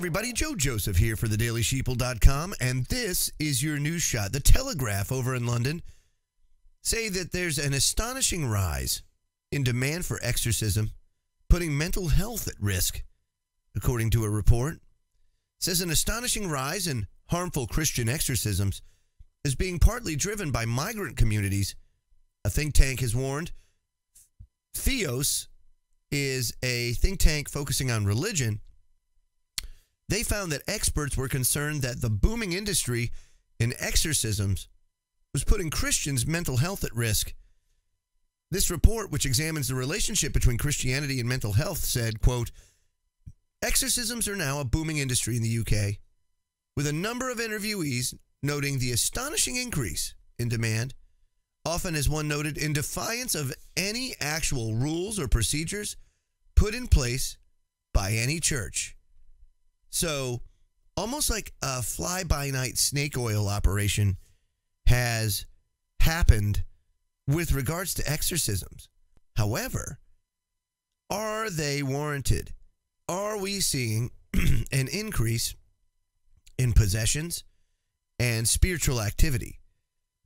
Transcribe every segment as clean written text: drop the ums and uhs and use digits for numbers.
everybody. Joe Joseph here for thedailysheeple.com, and this is your news shot. The Telegraph over in London say that there's an astonishing rise in demand for exorcism, putting mental health at risk, according to a report. It says an astonishing rise in harmful Christian exorcisms is being partly driven by migrant communities. A think tank has warned. Theos is a think tank focusing on religion. They found that experts were concerned that the booming industry in exorcisms was putting Christians' mental health at risk. This report, which examines the relationship between Christianity and mental health, said, quote, exorcisms are now a booming industry in the UK, with a number of interviewees noting the astonishing increase in demand, often, as one noted, in defiance of any actual rules or procedures put in place by any church. So, almost like a fly-by-night snake oil operation has happened with regards to exorcisms. However, are they warranted? Are we seeing an increase in possessions and spiritual activity?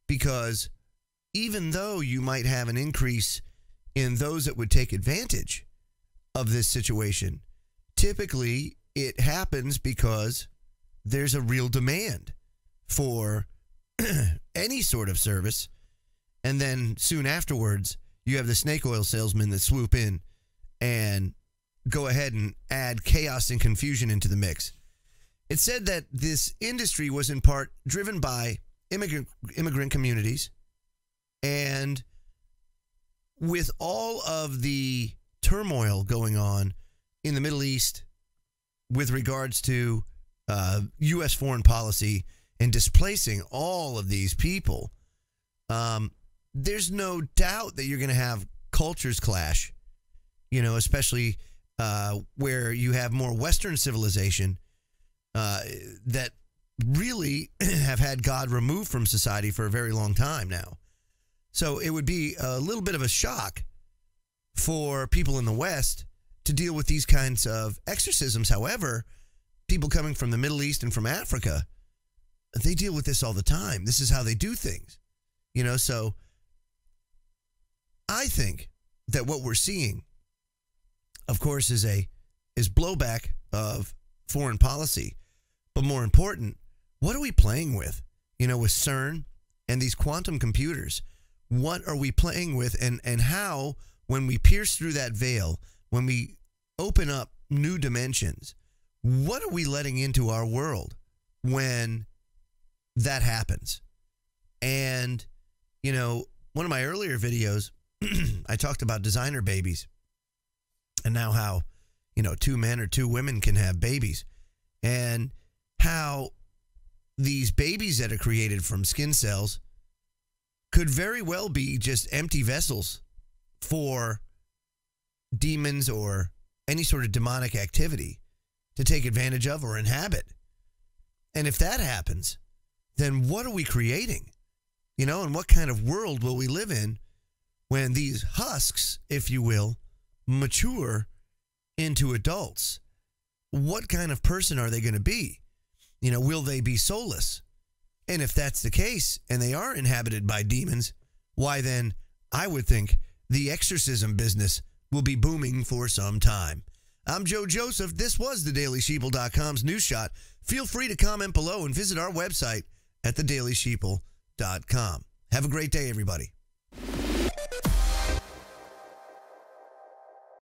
Because even though you might have an increase in those that would take advantage of this situation, typically it happens because there's a real demand for any sort of service. And then soon afterwards, you have the snake oil salesmen that swoop in and go ahead and add chaos and confusion into the mix. It said that this industry was in part driven by immigrant communities. And with all of the turmoil going on in the Middle East with regards to U.S. foreign policy and displacing all of these people, there's no doubt that you're going to have cultures clash, you know, especially where you have more Western civilization that really have had God removed from society for a very long time now. So it would be a little bit of a shock for people in the West to deal with these kinds of exorcisms. However, people coming from the Middle East and from Africa, they deal with this all the time. This is how they do things, you know. So I think that what we're seeing, of course, is blowback of foreign policy. But more important, what are we playing with? You know, with CERN and these quantum computers, what are we playing with? And how, when we pierce through that veil, when we open up new dimensions, what are we letting into our world when that happens? And, you know, one of my earlier videos, I talked about designer babies and now how, you know, 2 men or 2 women can have babies, and how these babies that are created from skin cells could very well be just empty vessels for demons or any sort of demonic activity to take advantage of or inhabit. And if that happens, then what are we creating? You know, and what kind of world will we live in when these husks, if you will, mature into adults? What kind of person are they going to be? You know, will they be soulless? And if that's the case, and they are inhabited by demons, why then I would think the exorcism business will be booming for some time. I'm Joe Joseph. This was thedailysheeple.com's News Shot. Feel free to comment below and visit our website at thedailysheeple.com. Have a great day, everybody.